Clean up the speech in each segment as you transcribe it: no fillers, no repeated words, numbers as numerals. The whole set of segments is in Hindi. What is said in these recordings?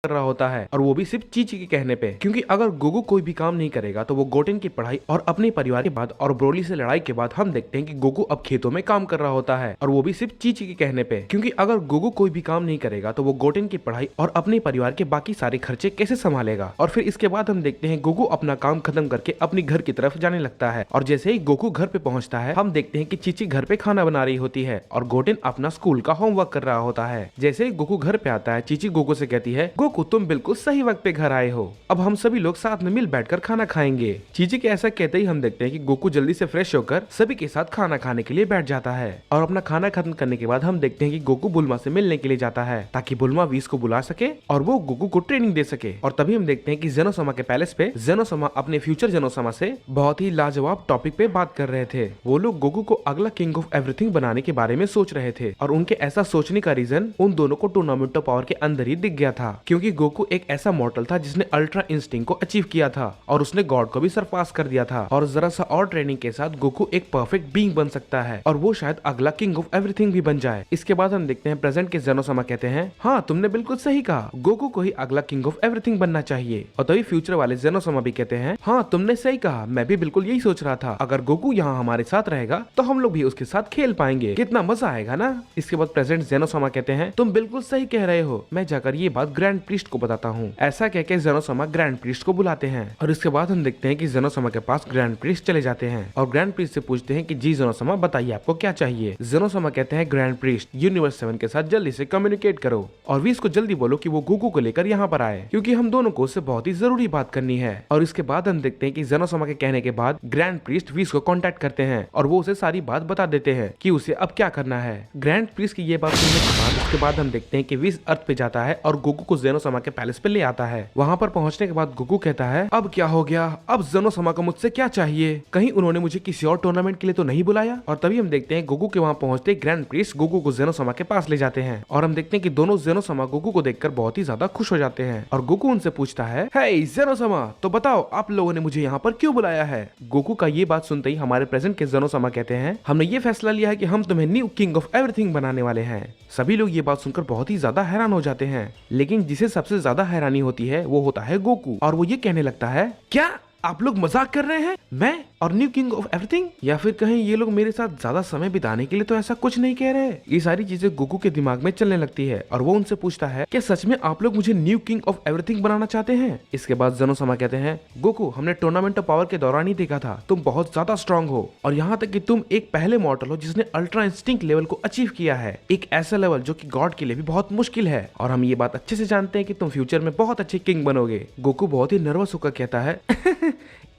कर रहा होता है, और वो भी सिर्फ चीची के कहने पे। क्योंकि अगर गोकू कोई भी काम नहीं करेगा तो वो गोटेन की पढ़ाई और अपने परिवार के बाद और ब्रोली से लड़ाई के बाद हम देखते हैं कि गोकू अब खेतों में काम कर रहा होता है, और वो भी सिर्फ चीची के कहने पे। क्योंकि अगर गोकू कोई भी काम नहीं करेगा तो वो गोटेन की पढ़ाई और अपने परिवार के बाकी सारे खर्चे कैसे संभालेगा। और फिर इसके बाद हम देखते हैं गोकू अपना काम खत्म करके अपनी घर की तरफ जाने लगता है, और जैसे ही गोकू घर पे पहुंचता है हम देखते हैं कि चीची घर पे खाना बना रही होती है और गोटेन अपना स्कूल का होमवर्क कर रहा होता है। जैसे ही गोकू घर पे आता है चीची गोकू से कहती है, गोकू तुम बिल्कुल सही वक्त पे घर आए हो, अब हम सभी लोग साथ में मिल बैठकर खाना खाएंगे। चीची के ऐसा कहते ही हम देखते हैं कि गोकू जल्दी से फ्रेश होकर सभी के साथ खाना खाने के लिए बैठ जाता है, और अपना खाना खत्म करने के बाद हम देखते हैं कि गोकू बुल्मा से मिलने के लिए जाता है ताकि बुल्मा वीस को बुला सके और वो गोकू को ट्रेनिंग दे सके। और तभी हम देखते हैं कि जेनोसमा के पैलेस पे जेनोसमा अपने फ्यूचर जेनोसमा से बहुत ही लाजवाब टॉपिक पे बात कर रहे थे। वो लोग गोकू को अगला किंग ऑफ एवरीथिंग बनाने के बारे में सोच रहे थे, और उनके ऐसा सोचने का रीजन उन दोनों को टूर्नामेंट ऑफ पावर के अंदर ही दिख गया था। क्योंकि गोकू एक ऐसा मॉर्टल था जिसने अल्ट्रा इंस्टिंक्ट को अचीव किया था और उसने गॉड को भी सरपास कर दिया था, और जरा सा और ट्रेनिंग के साथ गोकू एक परफेक्ट बीइंग बन सकता है और वो शायद अगला किंग ऑफ एवरीथिंग भी बन जाए। इसके बाद हम देखते हैं प्रेजेंट के जेनोसमा कहते हैं, हाँ तुमने बिल्कुल सही कहा, गोकू को ही अगला किंग ऑफ एवरीथिंग बनना चाहिए। और तभी फ्यूचर वाले जेनोसमा भी कहते हैं, हाँ तुमने सही कहा, मैं भी बिल्कुल यही सोच रहा था, अगर गोकू यहाँ हमारे साथ रहेगा तो हम लोग भी उसके साथ खेल पाएंगे, कितना मजा आएगा ना। इसके बाद प्रेजेंट जेनोसमा कहते हैं, तुम बिल्कुल सही कह रहे हो, मैं जाकर ये बात ग्रैंड प्रीस्ट को बताता हूँ। ऐसा कहकर जेनोसमा ग्रैंड प्रीस्ट को बुलाते हैं, और इसके बाद हम देखते हैं कि जेनोसमा के पास ग्रैंड प्रीस्ट चले जाते हैं और ग्रैंड प्रीस्ट से पूछते हैं कि जी जेनोसमा बताइए आपको क्या चाहिए। जेनोसमा कहते हैं, ग्रैंड प्रीस्ट यूनिवर्स 7 के साथ जल्दी से कम्युनिकेट करो और वीस को जल्दी बोलो कि वो गोकू को लेकर यहाँ पर आए, क्योंकि हम दोनों को उससे बहुत ही जरूरी बात करनी है। और इसके बाद हम देखते हैं कि जेनोसमा के कहने के बाद ग्रैंड प्रीस्ट वीस को कांटेक्ट करते हैं और वो उसे सारी बात बता देते हैं कि उसे अब क्या करना है। ग्रैंड प्रीस्ट की ये बात सुनने के बाद उसके बाद हम देखते हैं कि वीस अर्थ पे जाता है और गोकू को जेनोसमा के पैलेस पे ले आता है। वहाँ पर पहुँचने के बाद गोकू कहता है, अब क्या हो गया, अब जेनोसमा को मुझसे क्या चाहिए, कहीं उन्होंने मुझे किसी और टूर्नामेंट के लिए तो नहीं बुलाया। और तभी हम देखते हैं गोकू के वहाँ पहुँचते ग्रैंड प्रीस्ट गोकू को जेनोसमा के पास ले जाते हैं, और हम देखते हैं कि दोनों जेनोसमा गोकू को देखकर बहुत ही ज्यादा खुश हो जाते हैं। और गोकू उनसे पूछता है, हे जेनोसमा, तो बताओ आप लोगों ने मुझे यहाँ पर क्यों बुलाया है। गोकू का ये बात सुनते ही हमारे प्रेजेंट के जेनोसमा कहते हैं, हमने ये फैसला लिया है कि हम तुम्हें न्यू किंग ऑफ एवरीथिंग बनाने वाले हैं। सभी लोग ये बात सुनकर बहुत ही ज्यादा हैरान हो जाते हैं, लेकिन जिसे सबसे ज्यादा हैरानी होती है वो होता है गोकू, और वो ये कहने लगता है, क्या आप लोग मजाक कर रहे हैं, मैं और न्यू किंग ऑफ एवरीथिंग, या फिर कहीं ये लोग मेरे साथ ज्यादा समय बिताने के लिए तो ऐसा कुछ नहीं कह रहे। ये सारी चीजें गोकू के दिमाग में चलने लगती है और वो उनसे पूछता है, क्या सच में आप लोग मुझे न्यू किंग ऑफ एवरीथिंग बनाना चाहते हैं। इसके बाद जेनोसमा कहते हैं, गोकू हमने टूर्नामेंट ऑफ पावर के दौरान ही देखा था, तुम बहुत ज्यादा स्ट्रॉन्ग हो और यहाँ तक कि तुम एक पहले मॉर्टल हो जिसने अल्ट्रा इंस्टिंक्ट लेवल को अचीव किया है, एक ऐसा लेवल जो कि गॉड के लिए भी बहुत मुश्किल है, और हम ये बात अच्छे से जानते हैं कि तुम फ्यूचर में बहुत अच्छे किंग बनोगे। गोकू बहुत ही नर्वस होकर कहता है,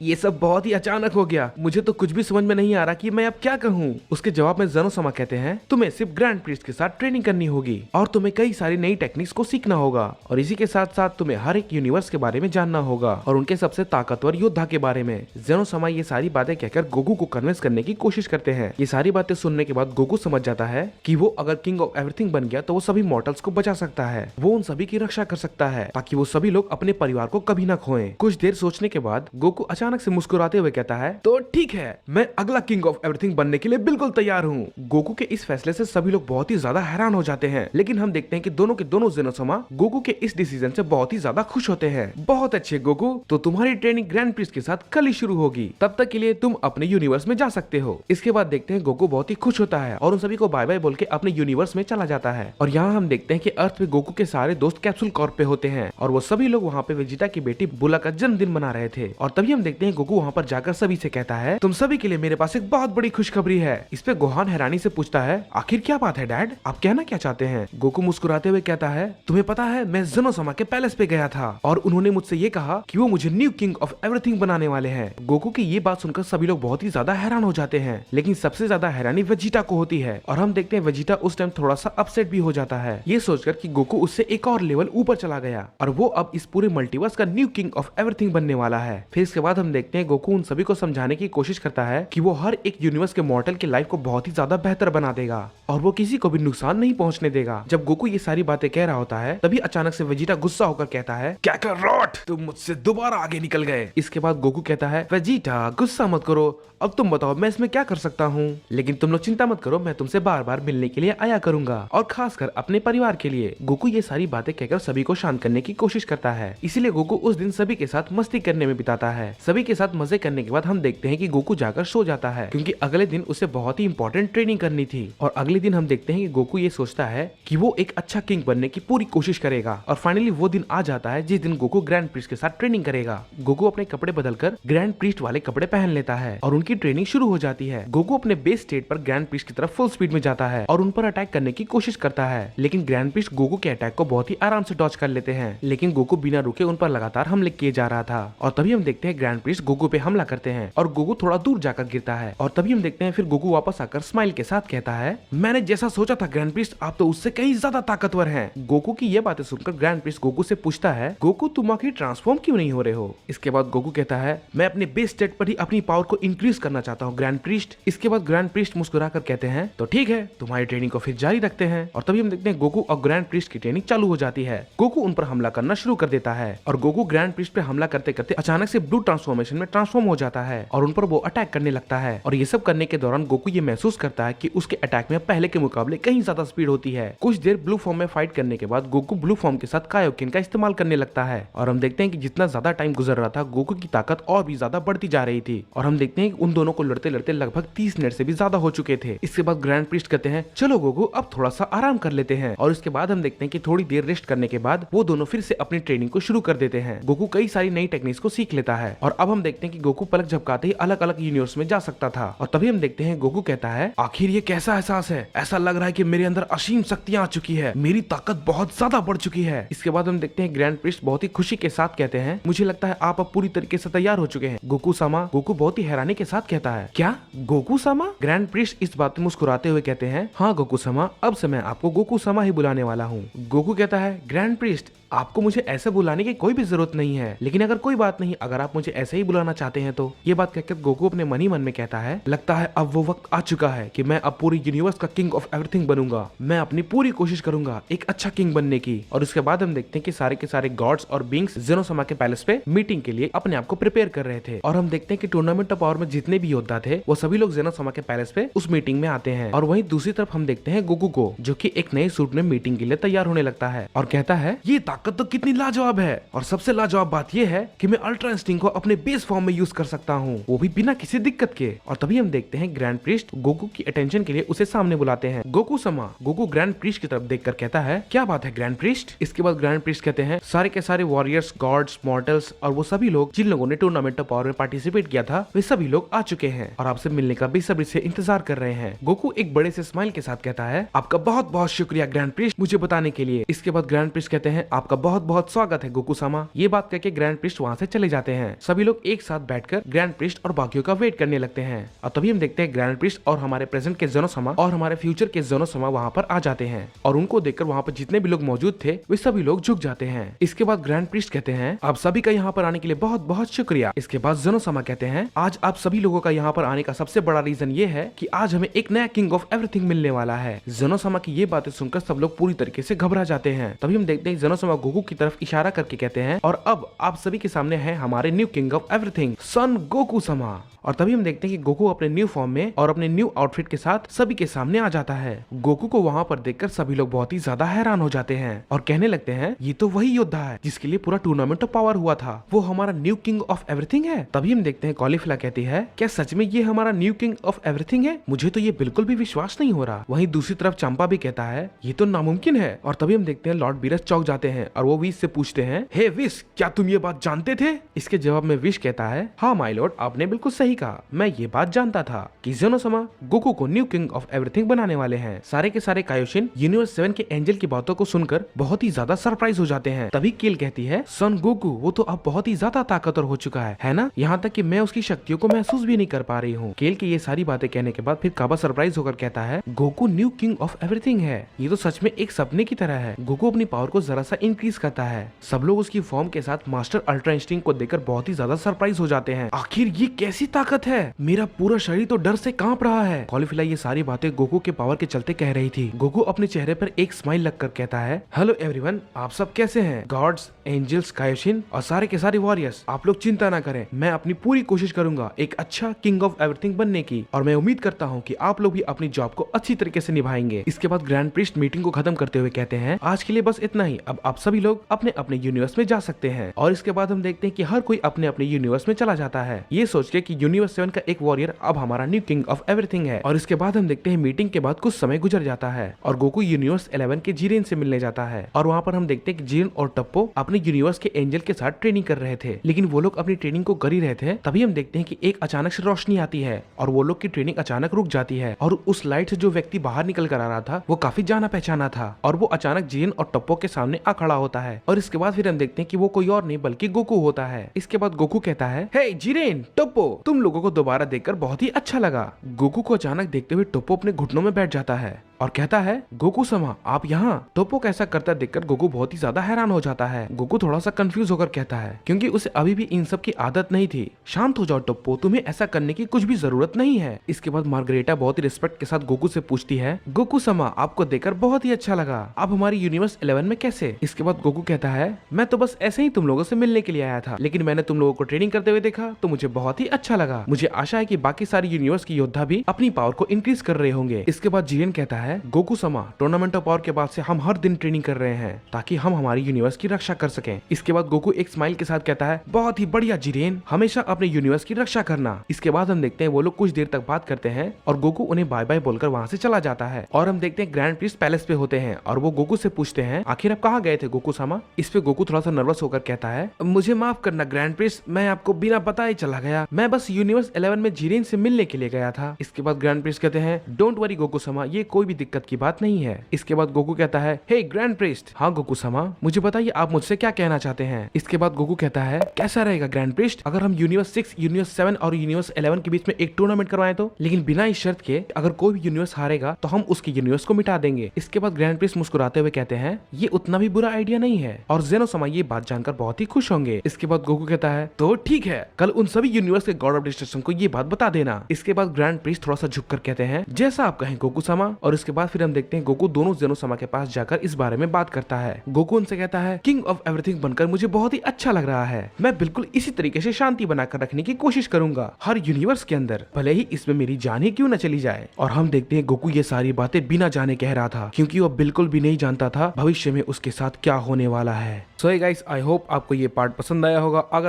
ये सब बहुत ही अचानक हो गया, मुझे तो कुछ भी समझ में नहीं आ रहा कि मैं अब क्या कहूँ। उसके जवाब में जेनोसमा कहते हैं, तुम्हें सिर्फ ग्रैंड प्रीस्ट के साथ ट्रेनिंग करनी होगी और तुम्हें कई सारी नई टेक्निक्स को सीखना होगा, और इसी के साथ साथ तुम्हें हर एक यूनिवर्स के बारे में जानना होगा और उनके सबसे ताकतवर योद्धा के बारे में। जेनोसमा ये सारी बातें कहकर गोकू को कन्विंस करने की कोशिश करते हैं। ये सारी बातें सुनने के बाद गोकू समझ जाता है कि वो अगर किंग ऑफ एवरीथिंग बन गया तो वो सभी मॉर्टल्स को बचा सकता है, वो उन सभी की रक्षा कर सकता है ताकि वो सभी लोग अपने परिवार को कभी ना खोएं। कुछ देर सोचने के बाद गोकू अचानक से मुस्कुराते हुए कहता है, तो ठीक है, मैं अगला किंग ऑफ एवरीथिंग बनने के लिए बिल्कुल तैयार हूँ। गोकू के इस फैसले से सभी लोग बहुत ही ज्यादा हैरान हो जाते हैं, लेकिन हम देखते हैं कि दोनों के दोनों जेनोसमा गोकू के इस डिसीजन से बहुत ही ज्यादा खुश होते हैं। बहुत अच्छे गोकू, तो तुम्हारी ट्रेनिंग ग्रैंड प्रीस्ट के साथ कल ही शुरू होगी, तब तक के लिए तुम अपने यूनिवर्स में जा सकते हो। इसके बाद देखते हैं गोकू बहुत ही खुश होता है और उन सभी को बाय बाय बोल के अपने यूनिवर्स में चला जाता है। और यहाँ हम देखते हैं कि अर्थ पे गोकू के सारे दोस्त कैप्सूल कॉर्प पे होते हैं और वो सभी लोग वहाँ पे वेजिटा की बेटी बुला का जन्मदिन मना रहे थे। और तभी हम देखते हैं गोकू वहाँ पर जाकर सभी से कहता है, तुम सभी के लिए मेरे पास एक बहुत बड़ी खुशखबरी है। इस पे गोहान हैरानी से पूछता है, आखिर क्या बात है डैड, आप कहना क्या चाहते हैं। गोकू मुस्कुराते हुए कहता है, तुम्हें पता है मैं जेनोसमा के पैलेस पे गया था और उन्होंने मुझसे ये कहा कि वो मुझे न्यू किंग ऑफ एवरीथिंग बनाने वाले हैं। गोकू की ये बात सुनकर सभी लोग बहुत ही ज्यादा हैरान हो जाते हैं, लेकिन सबसे ज्यादा हैरानी वेजिटा को होती है और हम देखते हैं वेजिटा उस टाइम थोड़ा सा अपसेट भी हो जाता है, ये सोचकर कि गोकू उससे एक और लेवल ऊपर चला गया और वो अब इस पूरे मल्टीवर्स का न्यू किंग ऑफ एवरीथिंग बनने वाला है। फिर इसके बाद हम देखते हैं गोकू उन सभी को समझाने की कोशिश करता है कि वो हर एक यूनिवर्स के मॉर्टल की लाइफ को बहुत ही ज्यादा बेहतर बना देगा और वो किसी को भी नुकसान नहीं पहुंचने देगा। जब गोकू ये सारी बातें कह रहा होता है तभी अचानक से वेजिटा गुस्सा होकर कहता है, क्या कर रॉट, तुम मुझसे दोबारा आगे निकल गए। इसके बाद गोकू कहता है, वेजिटा गुस्सा मत करो, अब तुम बताओ मैं इसमें क्या कर सकता हूँ। लेकिन तुम लोग चिंता मत करो, मैं तुमसे बार बार मिलने के लिए आया करूंगा, और खासकर अपने परिवार के लिए। गोकू ये सारी बातें कहकर सभी को शांत करने की कोशिश करता है। इसीलिए गोकू उस दिन सभी के साथ मस्ती करने में बिताता है। सभी के साथ मजे करने के बाद हम देखते हैं कि गोकू जाकर सो जाता है, क्योंकि अगले दिन उसे बहुत ही इंपॉर्टेंट ट्रेनिंग करनी थी। और अगले दिन हम देखते हैं कि गोकू ये सोचता है कि वो एक अच्छा किंग बनने की पूरी कोशिश करेगा। और फाइनली वो दिन आ जाता है जिस दिन गोकू ग्रैंड प्रीस्ट के साथ ट्रेनिंग करेगा। गोकू अपने कपड़े बदलकर ग्रैंड प्रीस्ट वाले कपड़े पहन लेता है और उनकी ट्रेनिंग शुरू हो जाती है। गोकू अपने बेस स्टेट पर ग्रैंड प्रीस्ट की तरफ फुल स्पीड में जाता है और उन पर अटैक करने की कोशिश करता है। लेकिन ग्रैंड प्रीस्ट गोकू के अटैक को बहुत ही आराम से डॉज कर लेते हैं। लेकिन गोकू बिना रुके उन पर लगातार हमले किए जा रहा था। और तभी हम देखते हैं ग्रैंड प्रीस्ट गोकू पे हमला करते हैं और गोकू थोड़ा दूर जाकर गिरता है। और तभी हम देखते हैं फिर गोकू वापस आकर स्माइल के साथ कहता है, मैंने जैसा सोचा था ग्रैंड प्रीस्ट, आप तो उससे कहीं ज्यादा ताकतवर हैं। गोकू की ये बातें सुनकर ग्रैंड प्रीस्ट गोकू से पूछता है, गोकू तुम आखिर ट्रांसफॉर्म क्यों नहीं हो रहे हो। इसके बाद गोकू कहता है, मैं अपने बेस स्टेट पर ही अपनी पावर को इंक्रीज करना चाहता हूँ ग्रैंड प्रीस्ट। इसके बाद ग्रैंड प्रीस्ट मुस्कुराकर कहते हैं, तो ठीक है, तुम्हारी ट्रेनिंग को फिर जारी रखते हैं। और तभी हम देखते हैं गोकू और ग्रैंड प्रीस्ट की ट्रेनिंग चालू हो जाती है। गोकू उन पर हमला करना शुरू कर देता है और गोकू ग्रैंड प्रीस्ट पे हमला करते करते अचानक से ब्लू ट्रांसफॉर्मेशन में ट्रांसफॉर्म हो जाता है और उन पर वो अटैक करने लगता है। और ये सब करने के दौरान गोकू ये महसूस करता है कि उसके अटैक में पहले के मुकाबले कहीं ज्यादा स्पीड होती है। कुछ देर ब्लू फॉर्म में फाइट करने के बाद गोकू ब्लू फॉर्म के साथ कायोकिन का इस्तेमाल करने लगता है। और हम देखते हैं कि जितना ज्यादा टाइम गुजर रहा था गोकू की ताकत और भी ज्यादा बढ़ती जा रही थी। और हम देखते हैं कि उन दोनों को लड़ते लड़ते लगभग 30 मिनट से भी ज्यादा हो चुके थे। इसके बाद ग्रैंड प्रीस्ट कहते हैं, चलो गोकू अब थोड़ा सा आराम कर लेते हैं। और उसके बाद हम देखते हैं कि थोड़ी देर रेस्ट करने के बाद वो दोनों फिर से अपनी ट्रेनिंग को शुरू कर देते हैं। गोकू कई सारी नई टेक्निक्स को सीख लेता है और अब हम देखते हैं कि गोकू पलक झपकाते ही अलग अलग यूनिवर्स में जा सकता था। और तभी हम देखते हैं गोकू कहता है, आखिर ये कैसा एहसास है, ऐसा लग रहा है कि मेरे अंदर असीम शक्तियां आ चुकी है, मेरी ताकत बहुत ज्यादा बढ़ चुकी है। इसके बाद हम देखते हैं ग्रैंड प्रीस्ट बहुत ही खुशी के साथ कहते हैं, मुझे लगता है आप अब पूरी तरीके से तैयार हो चुके हैं गोकू सामा। गोकू बहुत ही हैरानी के साथ कहता है, क्या गोकू सामा। ग्रैंड प्रीस्ट इस बात में मुस्कुराते हुए कहते हैं, हाँ गोकू सामा, अब से मैं आपको गोकू सामा ही बुलाने वाला हूँ। गोकू कहता है, ग्रैंड प्रीस्ट आपको मुझे ऐसे बुलाने की कोई भी जरूरत नहीं है, लेकिन अगर कोई बात नहीं, अगर आप मुझे ऐसे ही बुलाना चाहते हैं तो। ये बात कहकर गोकू अपने मन ही मन में कहता है, लगता है अब वो वक्त आ चुका है कि मैं अब पूरी यूनिवर्स का किंग ऑफ एवरीथिंग बनूंगा। मैं अपनी पूरी कोशिश करूंगा एक अच्छा किंग बनने की। और उसके बाद हम देखते हैं कि सारे के सारे गॉड्स और बींग्स जेनोसामा के पैलेस पे मीटिंग के लिए अपने आप को प्रिपेयर कर रहे थे। और हम देखते हैं कि टूर्नामेंट ऑफ पावर में जितने भी योद्धा थे वो सभी लोग जेनोसामा के पैलेस पे उस मीटिंग में आते हैं। और वहीं दूसरी तरफ हम देखते हैं गोकू को, जो कि एक नए सूट में मीटिंग के लिए तैयार होने लगता है और कहता है, ये ताकत तो कितनी लाजवाब है। और सबसे लाजवाब बात यह है कि मैं अल्ट्रा इंस्टिंक्ट को अपने बेस फॉर्म में यूज कर सकता हूँ, वो भी बिना किसी दिक्कत के। और तभी हम देखते हैं ग्रैंड प्रीस्ट गोकू की अटेंशन के लिए उसे सामने बुलाते हैं। गोकू समा। गोकू ग्रैंड प्रीस्ट की तरफ देखकर कहता है, क्या बात है ग्रैंड प्रीस्ट। इसके बाद ग्रैंड प्रीस्ट कहते हैं, सारे के सारे वॉरियर्स, गॉड्स, मॉर्टल्स और वो सभी लोग जिन लोगों ने टूर्नामेंट ऑफ पावर में पार्टिसिपेट किया था वे सभी लोग आ चुके हैं और आपसे मिलने का बेसब्री से इंतजार कर रहे हैं। गोकू एक बड़े से स्माइल के साथ कहता है, आपका बहुत बहुत शुक्रिया ग्रैंड प्रीस्ट मुझे बताने के लिए। इसके बाद ग्रैंड प्रीस्ट कहते हैं, आपका बहुत बहुत स्वागत है गोकू सामा। ये बात कहकर ग्रैंड प्रीस्ट वहाँ से चले जाते हैं। सभी लोग एक साथ बैठकर ग्रैंड प्रीस्ट और बाकियों का वेट करने लगते हैं। और तभी हम देखते हैं ग्रैंड प्रीस्ट और हमारे प्रेजेंट के जेनोसामा और हमारे फ्यूचर के जेनोसामा वहाँ पर आ जाते हैं और उनको देखकर वहाँ पर जितने भी लोग मौजूद थे वे सभी लोग झुक जाते हैं। इसके बाद ग्रैंड प्रीस्ट कहते हैं, आप सभी का यहाँ पर आने के लिए बहुत बहुत शुक्रिया। इसके बाद जेनोसामा कहते हैं, आज आप सभी लोगों का यहाँ पर आने का सबसे बड़ा रीजन ये है कि आज हमें एक नया किंग ऑफ एवरीथिंग मिलने वाला है। जेनोसामा की ये बातें सुनकर सब लोग पूरी तरीके से घबरा जाते हैं। तभी हम देखते हैं जेनोसामा गोकू की तरफ इशारा करके कहते हैं, और अब आप सभी के सामने है हमारे new king of everything son Goku sama. और तभी हम देखते हैं कि गोकू अपने न्यू फॉर्म में और अपने न्यू आउटफिट के साथ सभी के सामने आ जाता है। गोकू को वहाँ पर देखकर सभी लोग बहुत ही ज्यादा हैरान हो जाते हैं और कहने लगते हैं, ये तो वही योद्धा है जिसके लिए पूरा टूर्नामेंट ऑफ पावर हुआ था, वो हमारा न्यू किंग ऑफ एवरीथिंग है। तभी हम देखते हैं कॉलीफ्ला कहती है, क्या सच में ये हमारा न्यू किंग ऑफ एवरीथिंग है? मुझे तो ये बिल्कुल भी विश्वास नहीं हो रहा। वहीं दूसरी तरफ चंपा भी कहता है, ये तो नामुमकिन है। और तभी हम देखते हैं लॉर्ड बीरस चौंक जाते हैं और वो विश से पूछते हैं, हे विश, क्या तुम ये बात जानते थे? इसके जवाब में विश कहता है, हाँ माय लॉर्ड, आपने बिल्कुल सही कहा, मैं ये बात जानता था कि जेनोसामा गोकू को न्यू किंग ऑफ एवरीथिंग बनाने वाले हैं। सारे के सारे कायोशिन यूनिवर्स 7 के एंजल की बातों को सुनकर बहुत ही ज्यादा सरप्राइज हो जाते हैं। तभी केल कहती है, सन गोकू वो तो अब बहुत ही ज्यादा ताकतवर हो चुका है ना? यहाँ तक कि मैं उसकी शक्तियों को महसूस भी नहीं कर पा रही हूँ। केल की ये सारी बातें कहने के बाद फिर काबा सरप्राइज होकर कहता है, Goku new king of everything है, ये तो सच में एक सपने की तरह है। गोकू अपनी पावर को जरा सा इंक्रीज करता है। सब लोग उसकी फॉर्म के साथ मास्टर अल्ट्रा इंस्टिंक्ट को देखकर बहुत ही ज्यादा सरप्राइज हो जाते हैं। आखिर ये कैसी ताकत है, मेरा पूरा शरीर तो डर से कांप रहा है। कॉलीफ्लाई ये सारी बातें गोकू के पावर के चलते कह रही थी। गोकू अपने चेहरे पर एक स्माइल लगकर कहता है, हेलो एवरीवन, आप सब कैसे हैं? गॉड्स, एंजल्स, कायोशिन और सारे के सारे वॉरियर्स, आप लोग चिंता ना करें, मैं अपनी पूरी कोशिश करूंगा एक अच्छा किंग ऑफ एवरीथिंग बनने की, और मैं उम्मीद करता हूँ कि आप लोग भी अपनी जॉब को अच्छी तरीके से निभाएंगे। इसके बाद ग्रैंड प्रीस्ट मीटिंग को खत्म करते हुए कहते हैं, आज के लिए बस इतना ही, अब आप सभी लोग अपने अपने यूनिवर्स में जा सकते हैं। और इसके बाद हम देखते हैं कि हर कोई अपने अपने यूनिवर्स में चला जाता है, ये सोच के कि यूनिवर्स 7 का एक वॉरियर अब हमारा न्यू किंग ऑफ एवरीथिंग है। और इसके बाद हम देखते हैं मीटिंग के बाद कुछ समय गुजर जाता है और गोकू यूनिवर्स 11 के जीरेन से मिलने जाता है। और वहाँ पर हम देखते हैं कि जीरेन और टप्पो अपने यूनिवर्स के एंजल के साथ ट्रेनिंग कर रहे थे, लेकिन वो लोग अपनी ट्रेनिंग को कर ही रहे थे, तभी हम देखते हैं कि एक अचानक से रोशनी आती है और वो लोग की ट्रेनिंग अचानक रुक जाती है। और उस लाइट से जो व्यक्ति बाहर निकल कर आ रहा था वो काफी जाना पहचाना था, और वो अचानक जीरेन और टप्पो के सामने आ खड़ा होता है। और इसके बाद फिर हम देखते हैं कि वो कोई और नहीं बल्कि गोकू होता है। इसके बाद गोकू कहता है, हे जीरेन, टप्पो, तुम लोगों को दोबारा देखकर बहुत ही अच्छा लगा। गोकू को अचानक देखते हुए टप्पो अपने घुटनों में बैठ जाता है और कहता है, गोकू समा, आप यहाँ? टोप्पो कैसा करता देखकर गोकू बहुत ही ज्यादा हैरान हो जाता है। गोकू थोड़ा सा कंफ्यूज होकर कहता है, क्योंकि उसे अभी भी इन सब की आदत नहीं थी। शांत हो जाओ टोप्पो, तुम्हें ऐसा करने की कुछ भी जरूरत नहीं है। इसके बाद मार्गरेटा बहुत ही रिस्पेक्ट के साथ गोकू से पूछती है, गोकू समा, आपको देखकर बहुत ही अच्छा लगा, आप हमारी यूनिवर्स 11 में कैसे? इसके बाद गोकू कहता है, मैं तो बस ऐसे ही तुम लोगों से मिलने के लिए आया था, लेकिन मैंने तुम लोगों को ट्रेनिंग करते हुए देखा तो मुझे बहुत ही अच्छा लगा। मुझे आशा है कि बाकी सारी यूनिवर्स की योद्धा भी अपनी पावर को इंक्रीज कर रहे होंगे। इसके बाद जीरेन कहता है, गोकू समा, टूर्नामेंट ऑफ पावर के बाद से हम हर दिन ट्रेनिंग कर रहे हैं ताकि हम हमारी यूनिवर्स की रक्षा कर सकें। इसके बाद गोकू एक स्माइल के साथ कहता है, बहुत ही बढ़िया जीरेन, हमेशा अपने यूनिवर्स की रक्षा करना। इसके बाद हम देखते हैं वो लोग कुछ देर तक बात करते हैं और गोकू उन्हें बाय बाय बोलकर वहाँ से चला जाता है। और हम देखते हैं ग्रैंड प्रीस्ट पैलेस पे होते हैं और वो गोकू से पूछते हैं, आखिर आप कहाँ गए थे गोकू सामा? इस पे गोकू थोड़ा सा नर्वस होकर कहता है, मुझे माफ करना ग्रैंड प्रीस्ट, मैं आपको बिना बताए चला गया, मैं बस यूनिवर्स 11 में जीरेन से मिलने के लिए गया था। इसके बाद ग्रैंड प्रीस्ट कहते हैं, डोंट वरी गोकू सामा, ये कोई भी दिक्कत की बात नहीं है। इसके बाद गोकू कहता है, हे ग्रैंड प्रीस्ट। हाँ गोकू सामा, मुझे बताइए आप मुझसे क्या कहना चाहते हैं? इसके बाद गोकू कहता है, कैसा रहेगा ग्रैंड प्रीस्ट अगर हम यूनिवर्स 6, यूनिवर्स 7 और यूनिवर्स 11 के बीच में एक टूर्नामेंट करवाएं तो? लेकिन बिना इस शर्त के, अगर कोई भी यूनिवर्स हारेगा तो हम उसके यूनिवर्स को मिटा देंगे। इसके बाद ग्रैंड प्रीस्ट मुस्कुराते हुए कहते हैं, ये उतना भी बुरा आइडिया नहीं है, और जेनो सामा ये बात जानकर बहुत ही खुश होंगे। इसके बाद गोकू कहता है, तो ठीक है, कल उन सभी यूनिवर्स के गॉड ऑफ डिस्ट्रक्शन को ये बात बता देना। इसके बाद ग्रैंड प्रीस्ट थोड़ा सा झुककर कहते हैं, जैसा आप कहें गोकू सामा। और इसके बाद फिर हम देखते हैं गोकू दोनों जेनो सामा के पास जाकर इस बारे में बात करता है। गोकू उनसे कहता है, किंग ऑफ एवरीथिंग बनकर मुझे बहुत ही अच्छा लग रहा है, मैं बिल्कुल इसी तरीके से शांति बनाकर रखने की कोशिश करूंगा हर यूनिवर्स के अंदर, भले ही इसमें मेरी जान ही क्यों न चली जाए। और हम देखते हैं गोकू ये सारी बातें बिना जाने कह रहा था, क्योंकि वो बिल्कुल भी नहीं जानता था भविष्य में उसके साथ क्या होने वाला है। सो गाइस, आई होप आपको ये पार्ट पसंद आया होगा। अगर